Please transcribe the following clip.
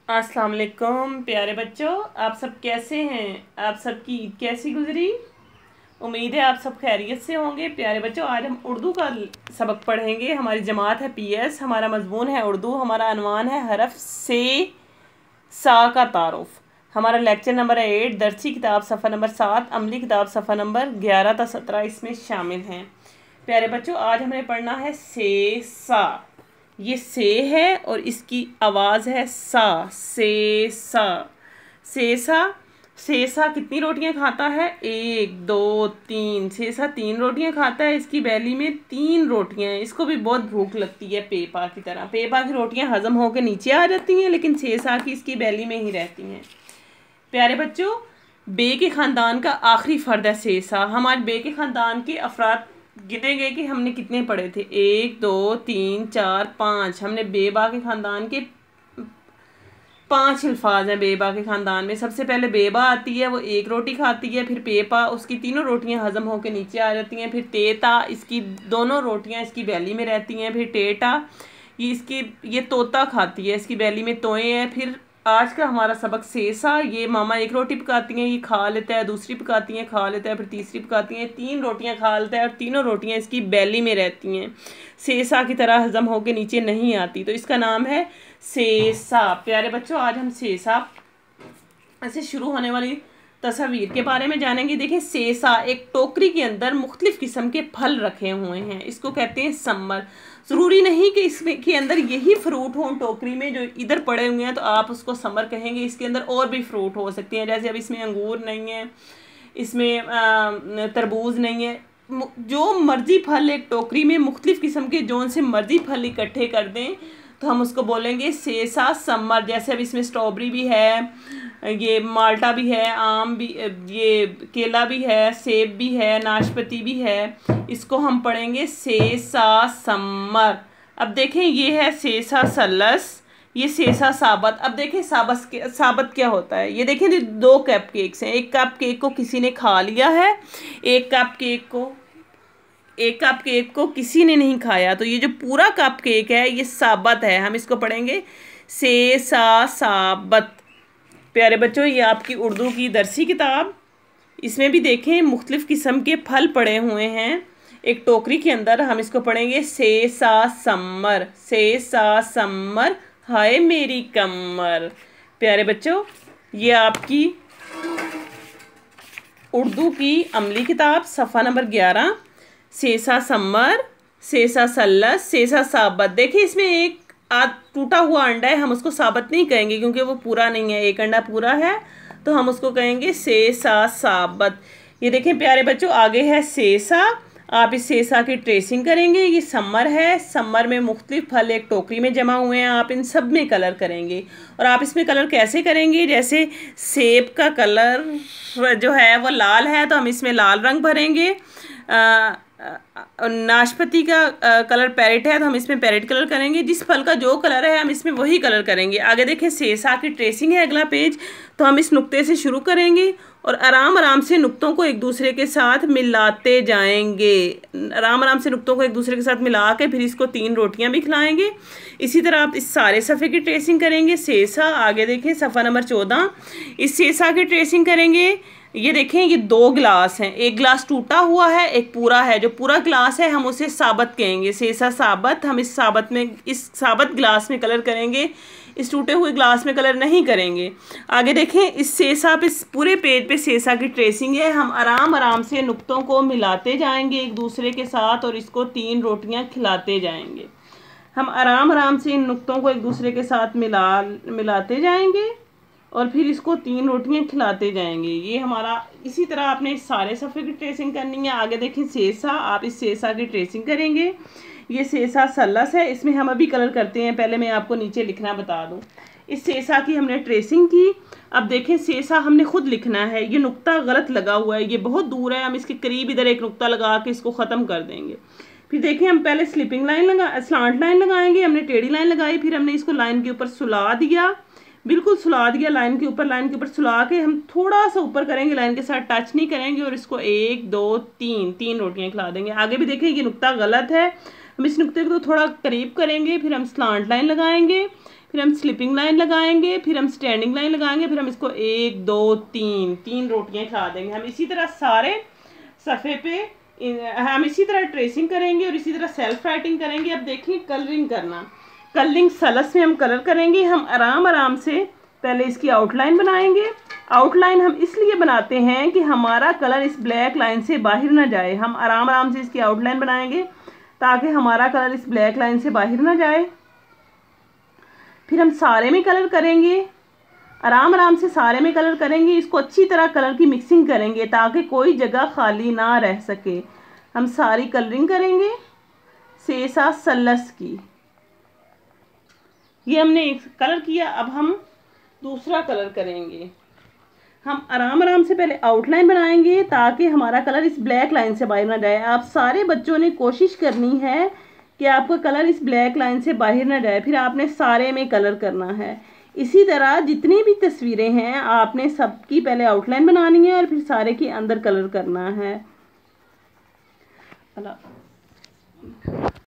अस्सलाम वालेकुम प्यारे बच्चों, आप सब कैसे हैं। आप सबकी ईद कैसी गुजरी। उम्मीद है आप सब खैरियत से होंगे। प्यारे बच्चों, आज हम उर्दू का सबक पढ़ेंगे। हमारी जमात है पीएस, हमारा मजमून है उर्दू, हमारा अनवान है हरफ से सा का तारुफ। हमारा लेक्चर नंबर है 8। दरसी किताब सफ़ा नंबर 7, अमली किताब सफ़ा नंबर 11 था 17 इसमें शामिल हैं। प्यारे बच्चों, आज हमने पढ़ना है से सा। ये से है और इसकी आवाज़ है सा। से सा। सेसा। सेसा कितनी रोटियां खाता है? 1 2 3। सेसा 3 रोटियां खाता है। इसकी बैली में 3 रोटियां हैं। इसको भी बहुत भूख लगती है पेपा की तरह। पेपा की रोटियां हजम होकर नीचे आ जाती हैं, लेकिन सेसा की इसकी बैली में ही रहती हैं। प्यारे बच्चों, बे के ख़ानदान का आखिरी फ़र्द है सेसा। हमारे बे के ख़ानदान के अफराद गिने गए कि हमने कितने पढ़े थे। 1 2 3 4 5। हमने बेबा के ख़ानदान के 5 अल्फाज हैं। बेबा के ख़ानदान में सबसे पहले बेबा आती है, वो 1 रोटी खाती है। फिर पेपा, उसकी 3 रोटियां हजम होकर नीचे आ जाती हैं। फिर तेता, इसकी 2 रोटियां इसकी बैली में रहती हैं। फिर टेटा, ये तोता खाती है, इसकी बैली में तोए हैं। फिर आज का हमारा सबक सेसा। ये मामा 1 रोटी पकाती हैं, ये खा लेता है। दूसरी पकाती हैं, खा लेता है। फिर तीसरी पकाती हैं, 3 रोटियां खा लेता है और 3 रोटियां इसकी बैली में रहती हैं। सेसा की तरह हजम होकर नीचे नहीं आती, तो इसका नाम है सेसा। प्यारे बच्चों, आज हम सेसा से शुरू होने वाली तस्वीर के बारे में जानेंगे। देखिए, सेसा एक टोकरी के अंदर मुख्तलिफ किस्म के फल रखे हुए हैं। इसको कहते हैं समर। ज़रूरी नहीं कि इसमें के अंदर यही फ्रूट हो टोकरी में जो इधर पड़े हुए हैं तो आप उसको समर कहेंगे। इसके अंदर और भी फ्रूट हो सकते हैं, जैसे अब इसमें अंगूर नहीं है, इसमें तरबूज नहीं है। जो मर्जी फल एक टोकरी में मुख्तलिफ किस्म के जौन से मर्जी फल इकट्ठे कर दें तो हम उसको बोलेंगे सेसा समर। जैसे अब इसमें स्ट्रॉबेरी भी है, ये माल्टा भी है, आम भी, ये केला भी है, सेब भी है, नाशपाती भी है। इसको हम पढ़ेंगे सेसा समर। अब देखें, ये है सेसा सलस, ये सेसा साबत। अब देखें साबत क्या होता है। ये देखें, 2 कप केक्स हैं। 1 कप केक को किसी ने खा लिया है, 1 कप केक को किसी ने नहीं खाया। तो ये जो पूरा कप केक है ये साबत है। हम इसको पढ़ेंगे से सा साबत। प्यारे बच्चों, ये आपकी उर्दू की दरसी किताब। इसमें भी देखें मुख्तलिफ किस्म के फल पड़े हुए हैं एक टोकरी के अंदर। हम इसको पढ़ेंगे से सा समर। से सा समर, हाय मेरी कमर। प्यारे बच्चों, ये आपकी उर्दू की अमली किताब सफ़ा नंबर 11। सेसा समर, सेसा सल्लस, सेसा साबत। देखिए, इसमें एक टूटा हुआ अंडा है, हम उसको साबत नहीं कहेंगे क्योंकि वो पूरा नहीं है। एक अंडा पूरा है तो हम उसको कहेंगे सेसा साबत। ये देखें प्यारे बच्चों, आगे है सेसा। आप इस सेसा की ट्रेसिंग करेंगे। ये समर है, समर में मुख्तलिफ फल एक टोकरी में जमा हुए हैं। आप इन सब में कलर करेंगे। और आप इसमें कलर कैसे करेंगे? जैसे सेब का कलर जो है वो लाल है तो हम इसमें लाल रंग भरेंगे। नाशपाती का कलर पैरेट है तो हम इसमें पैरेट कलर करेंगे। जिस फल का जो कलर है हम इसमें वही कलर करेंगे। आगे देखें, सेसा की ट्रेसिंग है अगला पेज। तो हम इस नुक्ते से शुरू करेंगे और आराम आराम से नुक्तों को एक दूसरे के साथ मिलाते जाएंगे। आराम आराम से नुक्तों को एक दूसरे के साथ मिला के फिर इसको 3 रोटियां भी खिलाएंगे। इसी तरह आप इस सारे सफ़े की ट्रेसिंग करेंगे। सेसा, आगे देखें सफ़ा नंबर 14। इस सेसा की ट्रेसिंग करेंगे। ये देखें, ये 2 गिलास हैं। एक गिलास टूटा हुआ है, एक पूरा है। जो पूरा गिलास है हम उसे साबत कहेंगे, सेसा साबत। हम इस साबत गिलास में कलर करेंगे, इस टूटे हुए ग्लास में कलर नहीं करेंगे। आगे देखें, इस सेसा पे पूरे पेज पे सेसा की ट्रेसिंग है। हम आराम आराम से नुक्तों को मिलाते जाएंगे एक दूसरे के साथ और इसको 3 रोटियां खिलाते जाएंगे। हम आराम आराम से इन नुक्तों को एक दूसरे के साथ मिलाते जाएंगे और फिर इसको 3 रोटियां खिलाते जाएंगे। ये हमारा, इसी तरह आपने इस सारे सफ़े की ट्रेसिंग करनी है। आगे देखें सेसा, आप इस सेसा की ट्रेसिंग करेंगे। ये सेसा सल्लस है, इसमें हम अभी कलर करते हैं। पहले मैं आपको नीचे लिखना बता दूं। इस सेसा की हमने ट्रेसिंग की। अब देखें, सेसा हमने खुद लिखना है। ये नुक्ता गलत लगा हुआ है, ये बहुत दूर है। हम इसके करीब इधर एक नुक्ता लगा के इसको ख़त्म कर देंगे। फिर देखें, हम पहले स्लिपिंग लाइन स्लांट लाइन लगाएंगे। हमने टेढ़ी लाइन लगाई, फिर हमने इसको लाइन के ऊपर सुला दिया, बिल्कुल सुला दिया लाइन के ऊपर सुला के हम थोड़ा सा ऊपर करेंगे, लाइन के साथ टच नहीं करेंगे और इसको 1 2 3 रोटियां खिला देंगे। आगे भी देखें, ये नुक्ता गलत है। हम इस नुक्ते को थोड़ा करीब करेंगे, फिर हम स्लांट लाइन लगाएंगे, फिर हम स्लिपिंग लाइन लगाएंगे, फिर हम स्टैंडिंग लाइन लगाएंगे, फिर हम इसको 1 2 3 रोटियां खिला देंगे। हम इसी तरह सारे सफ़े पे हम इसी तरह ट्रेसिंग करेंगे और इसी तरह सेल्फ राइटिंग करेंगे। अब देखिए कलरिंग करना, कलरिंग सलस में हम कलर करेंगे। हम आराम आराम से पहले इसकी आउटलाइन बनाएंगे। आउटलाइन हम इसलिए बनाते हैं कि हमारा कलर इस ब्लैक लाइन से बाहर ना जाए। हम आराम आराम से इसकी आउटलाइन बनाएंगे ताकि हमारा कलर इस ब्लैक लाइन से बाहर ना जाए। फिर हम सारे में कलर करेंगे, आराम आराम से सारे में कलर करेंगे। इसको अच्छी तरह कलर की मिक्सिंग करेंगे ताकि कोई जगह खाली ना रह सके। हम सारी कलरिंग करेंगे सेसा सलस की। ये हमने एक कलर किया, अब हम दूसरा कलर करेंगे। हम आराम आराम से पहले आउटलाइन बनाएंगे ताकि हमारा कलर इस ब्लैक लाइन से बाहर ना जाए। आप सारे बच्चों ने कोशिश करनी है कि आपका कलर इस ब्लैक लाइन से बाहर ना जाए। फिर आपने सारे में कलर करना है। इसी तरह जितनी भी तस्वीरें हैं आपने सबकी पहले आउटलाइन बनानी है और फिर सारे के अंदर कलर करना है।